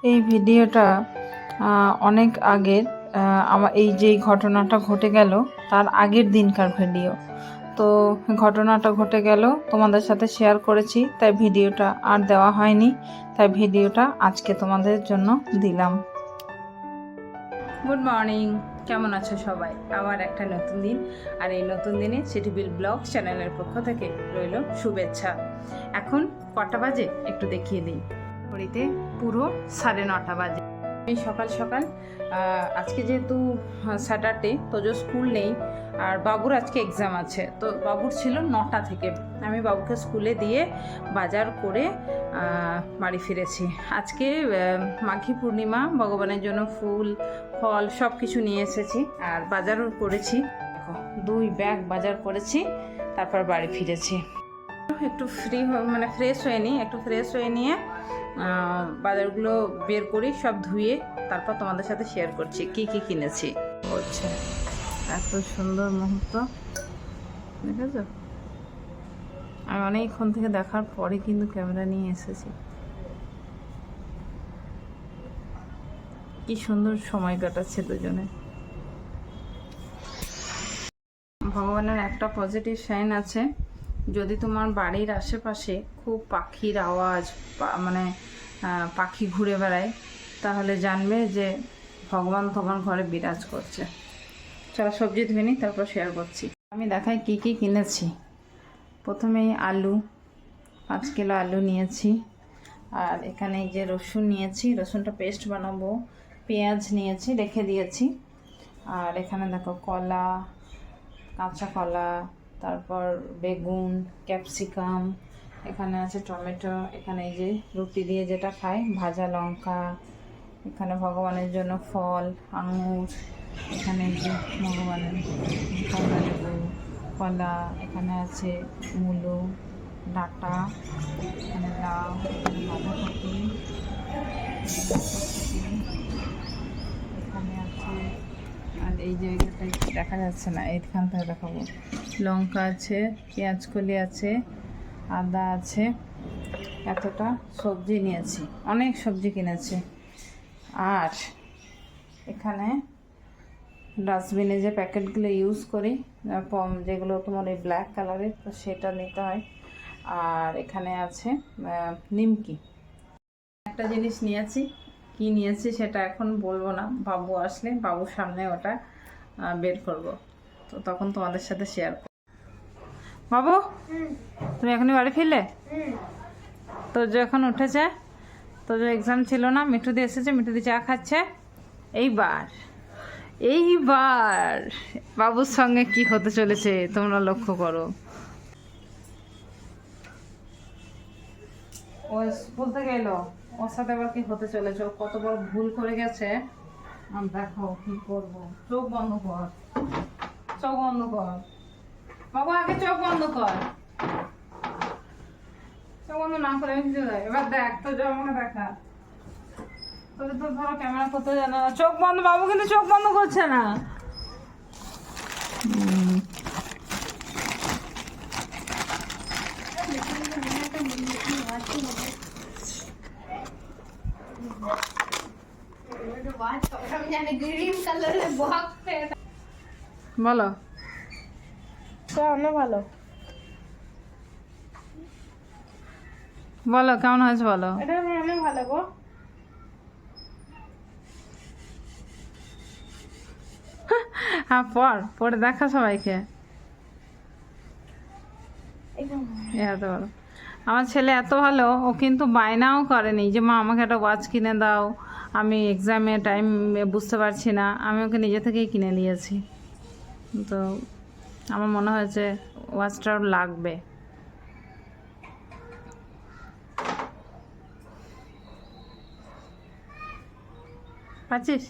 এই ভিডিওটা অনেক আগের, আমার এই যে ঘটনাটা ঘটে গেল তার আগের দিনকার ভিডিও। তো ঘটনাটা ঘটে গেল, তোমাদের সাথে শেয়ার করেছি, তাই ভিডিওটা আর দেওয়া হয়নি, তাই ভিডিওটা আজকে তোমাদের জন্য দিলাম। গুড মর্নিং, কেমন আছো সবাই? আবার একটা নতুন দিন, আর এই নতুন দিনে সিটিবিল ব্লগ চ্যানেলের পক্ষ থেকে রইল শুভেচ্ছা। এখন কটা বাজে একটু দেখিয়ে দিই। ঘড়িতে পুরো 9:30 বাজে। আমি সকাল সকাল, আজকে যেহেতু স্যাটারডে, তোজো স্কুল নেই, আর বাবুর আজকে এক্সাম আছে, তো বাবুর ছিল 9টা থেকে। আমি বাবুকে স্কুলে দিয়ে বাজার করে বাড়ি ফিরেছি। আজকে মাঘী পূর্ণিমা, ভগবানের জন্য ফুল ফল সব কিছু নিয়ে এসেছি, আর বাজারও করেছি। দেখো 2 ব্যাগ বাজার করেছি, তারপর বাড়ি ফিরেছি। একটু ফ্রেশ হয়ে নিয়ে বাজারগুলো বের করি, সব ধুয়ে তারপর তোমাদের সাথে শেয়ার করছি কি কি কিনেছি। হচ্ছে এত সুন্দর মুহূর্ত, দেখেছ? আমি অনেকক্ষণ থেকে দেখার পরে কিন্তু ক্যামেরা নিয়ে এসেছি। কি সুন্দর সময় কাটাচ্ছে দুজনে। ভগবানের একটা পজিটিভ সাইন আছে, যদি তোমার বাড়ির আশেপাশে খুব পাখির আওয়াজ, মানে পাখি ঘুরে বেড়ায়, তাহলে জানবে যে ভগবান তোমার ঘরে বিরাজ করছে। চলো সবজি ধুয়ে নিই, তারপর শেয়ার করছি। আমি দেখাই কি কি কিনেছি। প্রথমেই আলু, 5 কিলো আলু নিয়েছি। আর এখানে যে রসুন নিয়েছি, রসুনটা পেস্ট বানাবো। পেঁয়াজ নিয়েছি, রেখে দিয়েছি। আর এখানে দেখো কলা, কাঁচা কলা, তারপর বেগুন, ক্যাপসিকাম, এখানে আছে টমেটো, এখানে এই যে রুটি দিয়ে যেটা খাই ভাজা লঙ্কা, এখানে ভগবানের জন্য ফল, আঙুর, এখানে এই যে ভগবানের কমলা লেবু, কলা, এখানে আছে মূলো, ডাঁটা, এখানে লাউ, বাঁধাকপি, এখানে আছে, আর এই জায়গাটায় দেখা যাচ্ছে না, এইখান থেকে দেখাবো, লঙ্কা আছে, পেঁয়াজকলি আছে, আদা আছে। এতটা সবজি নিয়েছি, অনেক সবজি কিনেছি। আর এখানে ডাস্টবিনে যে প্যাকেটগুলো ইউজ করি, যেগুলো তোমার এই ব্ল্যাক কালারের, তো সেটা নিতে হয়। আর এখানে আছে নিমকি। একটা জিনিস নিয়েছি, কি নিয়েছি সেটা এখন বলবো না, বাবু আসলে বাবুর সামনে ওটা বের করব, তো তখন তোমাদের সাথে শেয়ার করব। বাবু, তুমি এখনই বাড়ি ফিরলে? তো যখন উঠেছে, তো যে এক্সাম ছিল না, মিঠুদি এসেছে, মিঠুদি চা খাচ্ছে। এইবার বাবুর সঙ্গে কি হতে চলেছে তোমরা লক্ষ্য করো। ও স্কুল থেকে এলো, ওর সাথে আবার কি হতে চলেছে, ও কত বড় ভুল করে গেছে। দেখো কি করব। চোখ বন্ধ কর, চোখ বন্ধ কর বাবু, আগে চোখ বন্ধ কর। চোখ বন্ধ না করে আমি কিছু দেয়। এবার দেখ, তো আমাকে দেখা, তোদের তো ধরো ক্যামেরা করতে জানা না। চোখ বন্ধ, বাবু কিন্তু চোখ বন্ধ করছে না। বলো, ভালো বলো কেমন হয়েছে বলো। এটা অনেক ভালো গো। হ্যাঁ, পরে দেখা সবাইকে। এত ভালো আমার ছেলে, এত ভালো, ও কিন্তু বায়নাও করেনি যে মা আমাকে একটা ওয়াচ কিনে দাও, আমি এক্সামে টাইম বুঝতে পারছি না, আমি ওকে নিজে থেকেই কিনে নিয়েছি। তো আমার মনে হয়েছে ওয়াচটাও লাগবে। পাচ্ছিস?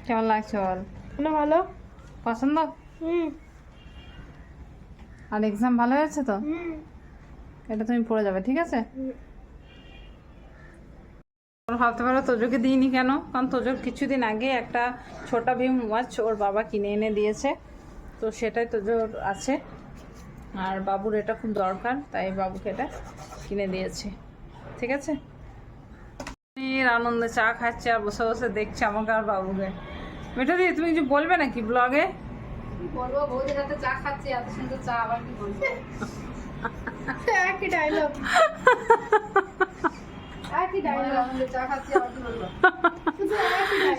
কেমন লাগছে বল? ভালো, পছন্দ? আর এক্সাম ভালো হয়েছে তো? এটা তুমি পড়ে যাবে, ঠিক আছে? ওর ভাবতে পারো তোজোকে দিইনি কেন, কারণ তোজোর কিছুদিন আগে একটা ছোটা ভীম ওয়াচ ওর বাবা কিনে এনে দিয়েছে, তো সেটাই তোজোর আছে। আর বাবুর এটা খুব দরকার, তাই বাবুকে এটা কিনে দিয়েছে। ঠিক আছে, আনন্দে চা খাচ্ছে আর বসে বসে দেখছে আমাকে আর বাবুকে। মেটা দিয়ে তুমি কিছু বলবে নাকি ব্লগে? বলবো বৌদির হাতে চা খাচ্ছি, এত সুন্দর চা, আবার কি বলবো? একই ডায়লগ, একই ডায়লগ, চা খাচ্ছি আবার কি বলবো?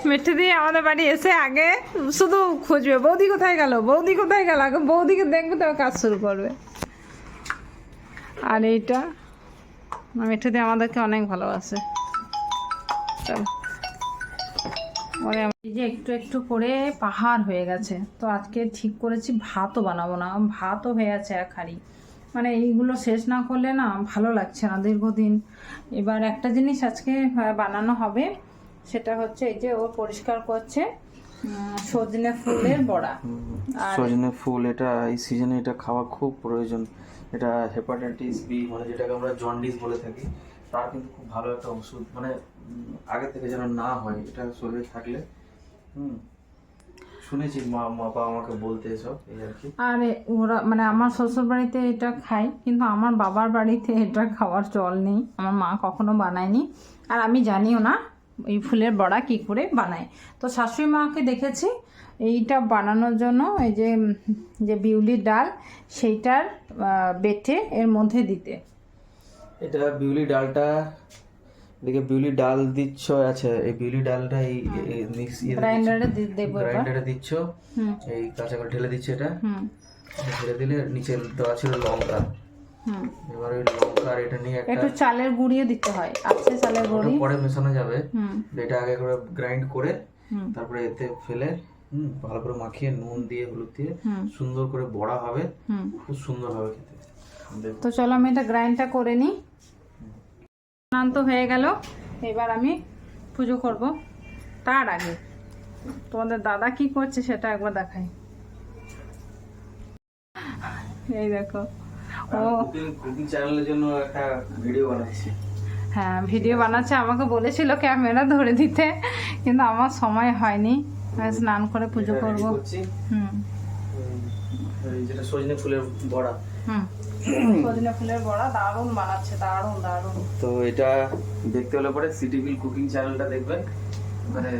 মেটে দিয়ে আমাদের বাড়ি এসে আগে শুধু খুঁজবে বৌদি কোথায় গেল, বৌদি কোথায় গেল, আগে বৌদিকে দেখবে তবে কাজ শুরু করবে। আর এইটা মেটে দিয়ে আমাদেরকে অনেক ভালোবাসে। চলো, ওরে এই যে একটু একটু করে পাহাড় হয়ে গেছে, তো আজকে ঠিক করেছি ভাতও বানাবো না, ভাতও হয়ে আছে এক হাঁড়ি। মানে এইগুলো শেষ না করলে না ভালো লাগছে না দীর্ঘদিন। এবার একটা জিনিস আজকে বানানো হবে, সেটা হচ্ছে এই যে ও পরিষ্কার করছে সজনে ফুলের বড়া। আর সজনে ফুল এটা এই সিজনে এটা খাওয়া খুব প্রয়োজন। এটা হেপাটাইটিস বি মানে যেটাকে আমরা জন্ডিস বলে থাকি, তার কিন্তু খুব ভালো একটা ওষুধ, মানে আগে থেকে যেন না হয় এটা শরীরে থাকলে। শুনেছি মা বাবা আমাকে বলতে এসব, এই আর কি। আর ওরা মানে আমার শ্বশুর বাড়িতে এটা খাই, কিন্তু আমার বাবার বাড়িতে এটা খাওয়ার চল নেই, আমার মা কখনো বানায়নি, আর আমি জানিও না এই ফুলের বড়া কি করে বানায়। তো শাশুড়ি মাকে দেখেছি এইটা বানানোর জন্য এই যে বিউলির ডাল সেইটার বেটে এর মধ্যে দিতে। এটা বিউলি ডালটা, দেখে বিউলি ডাল দিচ্ছ, আচ্ছা এই বিউলি ডালটা এই মিক্স গ্রাইন্ডারে দেবো, গ্রাইন্ডারে দিচ্ছ, এই কাঁচা করে ঢেলে দিচ্ছে এটা। ঢেলে দিলে নিচে দেওয়া ছিল লঙ্কা, এবার ওই লঙ্কা আর এটা নিয়ে একটু চালের গুঁড়িয়ে দিতে হয়, আছে চালের গুঁড়ি, পরে মেশানো যাবে। এটা আগে করে গ্রাইন্ড করে তারপরে এতে ফেলে ভালো করে মাখিয়ে নুন দিয়ে হলুদ দিয়ে সুন্দর করে বড়া হবে, খুব সুন্দর হবে খেতে। তো চলো আমি এটা গ্রাইন্ডটা করে নিই। স্নান তো হয়ে গেল, এবার আমি পুজো করব। তার আগে তোমাদের দাদা কি করছে সেটা একবার দেখাই। এই দেখো ও কুকিং চ্যানেলের জন্য একটা ভিডিও বানাচ্ছি। হ্যাঁ ভিডিও বানাচ্ছে, আমাকে বলেছিল ক্যামেরা ধরে দিতে, কিন্তু আমার সময় হয়নি। স্নান করে পুজো করবো। যেটা সজনে ফুলের বড়া, সজনে ফুলের বড়া দারুণ বানাচ্ছে, দারুণ দারুণ। তো এটা দেখতে হলে পরে সিটিভিল কুকিং চ্যানেলটা দেখবেন, মানে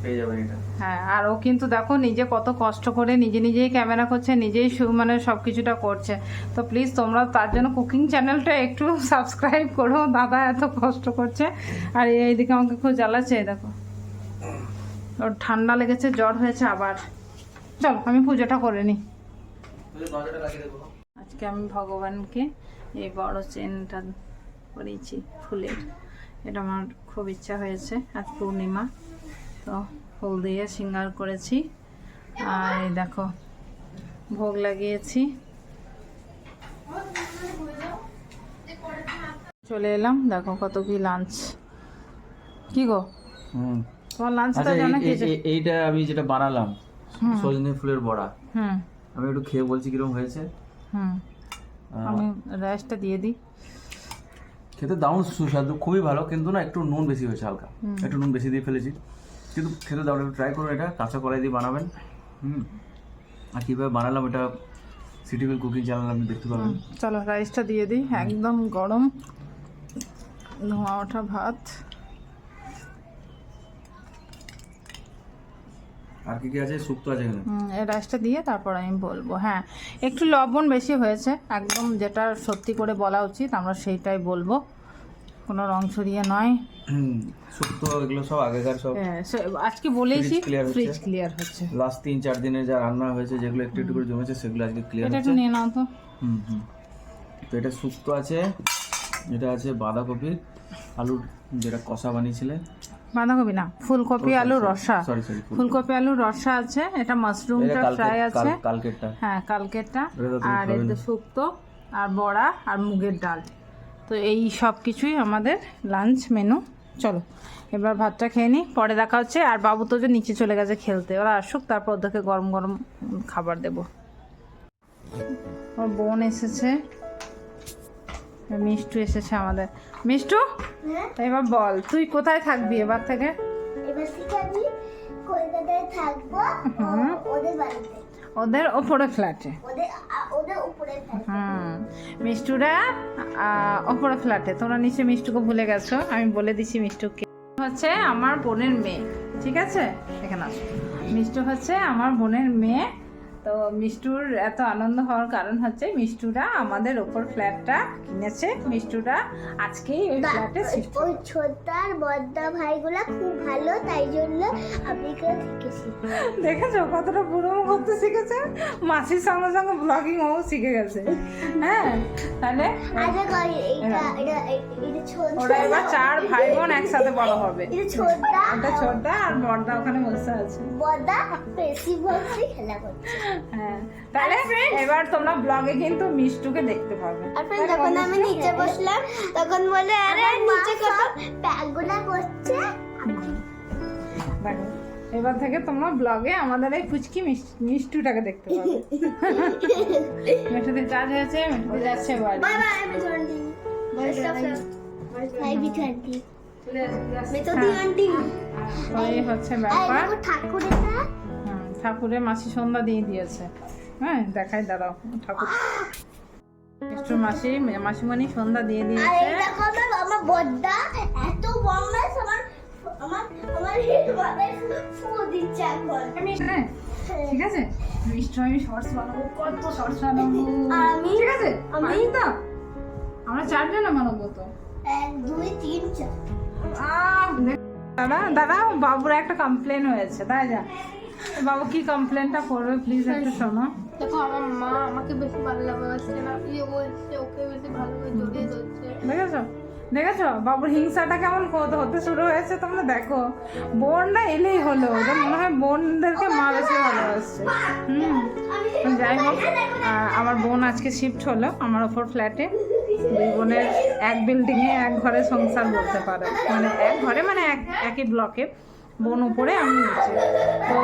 পেয়ে যাবেন এটা। হ্যাঁ, আর ও কিন্তু দেখো নিজে কত কষ্ট করে নিজেই ক্যামেরা করছে, নিজেই মানে সব কিছুটা করছে। তো প্লিজ তোমরা তার জন্য কুকিং চ্যানেলটা একটু সাবস্ক্রাইব করো, দাদা এত কষ্ট করছে। আর এইদিকে আমাকে খুব জ্বালাচ্ছে, দেখো ওর ঠান্ডা লেগেছে, জ্বর হয়েছে আবার। চল আমি পুজোটা করে নিই। আজকে আমি ভগবানকে এই বড় চেনটা করেছি ফুলের, এটা আমার খুব ইচ্ছা হয়েছে। আজ পূর্ণিমা, তো ফুল দিয়ে শৃঙ্গার করেছি। আর এই দেখো ভোগ লাগিয়েছি। চলে এলাম, দেখো কত কি লাঞ্চ। কি গো তোমার লাঞ্চটা জানা কি? এইটা আমি যেটা বানালাম সজনে ফুলের বড়া, আমি একটু খেয়ে বলছি কিরকম হয়েছে। আমি রাইসটা দিয়ে দিই। খেতে দারুণ সুস্বাদু, খুবই ভালো, কিন্তু না একটু নুন বেশি হয়েছে, হালকা একটু নুন বেশি দিয়ে ফেলেছি, কিন্তু খেতে দারুণ। একটু ট্রাই করুন, এটা কাঁচা কলাই দিয়ে বানাবেন। আর কীভাবে বানালাম এটা সিটিভিল কুকিং চ্যানেল আপনি দেখতে পাবেন। চলো রাইসটা দিয়ে দিই, একদম গরম ধোঁয়া ওঠা ভাত। আর কি কি আছে? শুক্তো আছে এখানে। এই রাইসটা দিয়ে তারপর আমি বলবো। হ্যাঁ একটু লবণ বেশি হয়েছে, একদম যেটা সত্যি করে বলা উচিত আমরা সেইটাই বলবো, কোনো রং ছড়িয়ে নয়। শুক্তো এগুলো সব আগেকার সব, আজকে বলেইছি ফ্রিজ ক্লিয়ার হচ্ছে। লাস্ট 3-4 দিনের যা রান্না হয়েছে, যেগুলো একটু একটু করে জমেছে, সেগুলো আজকে ক্লিয়ার হচ্ছে। এটা একটু নিয়ে নাও তো। তো এটা শুক্তো আছে, এটা আছে বাঁধাকপি আলুর যেটা কষা বানিয়েছিলে, বাঁধাকপি না ফুলকপি আলু রসা, ফুলকপি আলু রসা আছে। এটা মাশরুমটা ফ্রাই আছে কালকেরটা, হ্যাঁ কালকেরটা। আর এতে শুক্তো আর বড়া আর মুগের ডাল। তো এই সব কিছুই আমাদের লাঞ্চ মেনু। চলো এবার ভাতটা খেয়ে নিই, পরে দেখা হচ্ছে। আর বাবু তো যে নিচে চলে গেছে খেলতে, ওরা আসুক তারপর ওদেরকে গরম গরম খাবার দেব। ওর বোন এসেছে, মিষ্টু এসেছে আমাদের। মিষ্টু, হ্যাঁ এবার বল তুই কোথায় থাকবি এবার থেকে? এবার থেকে আমি কলকাতায় থাকবো হুম। ওদের বাড়িতে, ওদের ওপরে ফ্ল্যাটে। ওদের উপরে থাকবো। মিষ্টুরা ওপরে ফ্ল্যাটে, তোমরা নিচে মিষ্টুকে ভুলে গেছো। আমি বলে দিচ্ছি মিষ্টুকে হচ্ছে আমার বোনের মেয়ে, ঠিক আছে? এখানে আসো। মিষ্টু হচ্ছে আমার বোনের মেয়ে। তো মিষ্টুর এত আনন্দ হওয়ার কারণ হচ্ছে মিষ্টুরা আমাদের ওপর ফ্ল্যাটটা কিনেছে। মিষ্টুরা আজকেই ওই ফ্ল্যাটে শিফট। ওই ছোটার বড়দা ভাইগুলা খুব ভালো, তাই জন্য আমি এখানে থেকেছি। দেখেছো কতটা বুড়ো করতে শিখেছে? মাসির সঙ্গে সঙ্গে ব্লগিং ও শিখে গেছে। হ্যাঁ, তাহলে আচ্ছা কই এটা ছোট, ওরা এবার 4 ভাই বোন একসাথে বড় হবে। এটা ছোটদা ওটা ছোটদা আর বড়দা ওখানে বসে আছে। বড়দা পেশি বক্সে খেলা করছে। হ্যাঁ, তাহলে এবার তোমরা ব্লগে কিন্তু মিষ্টুকে দেখতে পাবে। আর ফ্রেন্ড যখন আমি নিচে বসলাম তখন বলে আরে নিচে কত প্যাগুলা করছে। দেখো, এবার থেকে তোমরা ব্লগে আমাদের এই পুচকি মিষ্টুটাকে দেখতে পাবে। মিষ্টুদের কাজ হয়েছে, মিষ্টু যাচ্ছে বাড়ি। Bye bye Mithunti, bye Mithunti, Mithunti aunty. তো এই হচ্ছে এই ব্যাপার। দেখো ঠাকুরেরা ঠাকুরের মাসি সন্ধ্যা দিয়ে দিয়েছে। হ্যাঁ, দেখাই দাঁড়াও ঠাকুর। মিষ্টুর মাসিমণি সন্ধ্যা দিয়ে আর দিয়েছে। এই দেখো আমার বড়দা এত বম্বাস আমার আমার আমার মাথায় ফু দিচ্ছে এখন। হ্যাঁ, ঠিক আছে। মিষ্টু আমি শর্টস বানাবো, কত শর্টস বানাবো। আর আমি? ঠিক আছে, আমি? পারি তো? আমরা 4 জন বানাবো তো। 1 2 3 4 দাদা বাবুর একটা কমপ্লেন হয়েছে, তাই যা বাবু কি কমপ্লেনটা করবে প্লিজ একটু শোনো। দেখো আমার মা আমাকে বেশি ভালোবাসছে না, প্রিয় বলছে ওকে বেশি ভালো করে জড়িয়ে ধরছে। দেখেছো দেখেছো বাবুর হিংসাটা কেমন হতে শুরু হয়েছে। তোমরা দেখো, বোনরা এলেই হলো, ওদের মনে হয় বোনদেরকে মা বেশি ভালোবাসছে। তো যাই হোক, আমার বোন আজকে শিফট হলো আমার ওপর ফ্ল্যাটে। 2 বোনের এক বিল্ডিংয়ে এক ঘরে সংসার বলতে পারে, মানে এক ঘরে মানে একই ব্লকে। বোন উপরে আমি নিচে। তো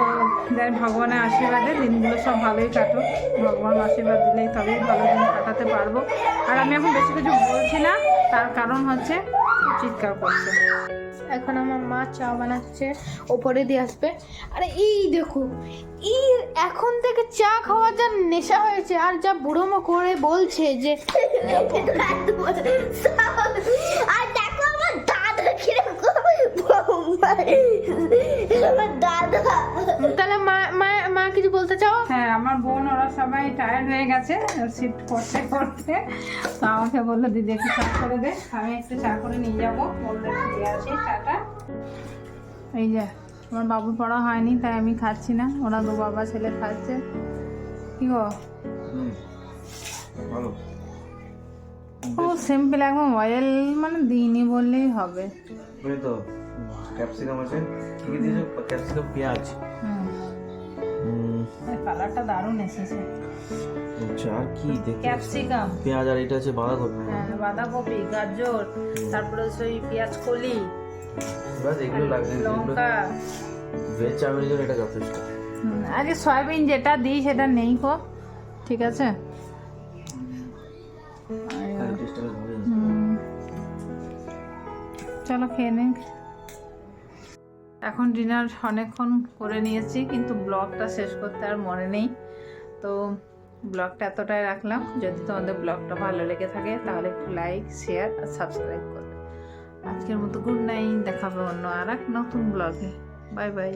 যাই ভগবানের আশীর্বাদে দিনগুলো সব ভালোই কাটুক। ভগবান আশীর্বাদ দিলেই তবেই ভালো দিন কাটাতে পারবো। আর আমি এখন বেশি কিছু বলছি না, তার কারণ হচ্ছে চিৎকার করছে। এখন আমার মা চা বানাচ্ছে, ওপরে দিয়ে আসবে। আরে এই দেখো, এই এখন থেকে চা খাওয়ার যা নেশা হয়েছে, আর যা বুড়োমো করে বলছে যে আর দেখো আমার দাদা কিরকম আমার দাদা। তাহলে মা কিছু বলতে চাও? হ্যাঁ, আমার বোন ওরা সবাই টায়ার্ড হয়ে গেছে শিফট করতে করতে। তো আমাকে বললো দিদি একটু চা করে দে, আমি একটু চা করে নিয়ে যাবো। বললে দিয়ে আসি চাটা। এই যে আমার বাবুর পড়া হয়নি তাই আমি খাচ্ছি না, ওরা 2 বাবা ছেলে খাচ্ছে। কি গো, ভালো। ও সিম্পল একদম অয়েল মানে দিইনি বললেই হবে। ওই তো ক্যাপসিকাম আছে, কি দিয়েছো? ক্যাপসিকাম, পেঁয়াজ। কালারটা দারুণ এসেছে। আচ্ছা, আর কি দেখতে? ক্যাপসিকাম, পেঁয়াজ, আর এটা আছে বাঁধাকপি। হ্যাঁ বাঁধাকপি, গাজর, তারপরে সেই পেঁয়াজ কলি, বাস এগুলো লাগবে। লঙ্কা। ভেজ চাউমিনের জন্য এটা যথেষ্ট। আরে সয়াবিন যেটা দিই সেটা নেই গো, ঠিক আছে? টেস্টটা বেশ ভালোই আছে। চলো খেয়ে নে। এখন ডিনার অনেকক্ষণ করে নিয়েছি, কিন্তু ব্লগটা শেষ করতে আর মনে নেই। তো ব্লগটা এতটাই রাখলাম। যদি তোমাদের ব্লগটা ভালো লেগে থাকে তাহলে একটু লাইক, শেয়ার আর সাবস্ক্রাইব করবে। আজকের মতো গুড নাইট, দেখাবে অন্য আর এক নতুন ব্লগে। Bye bye.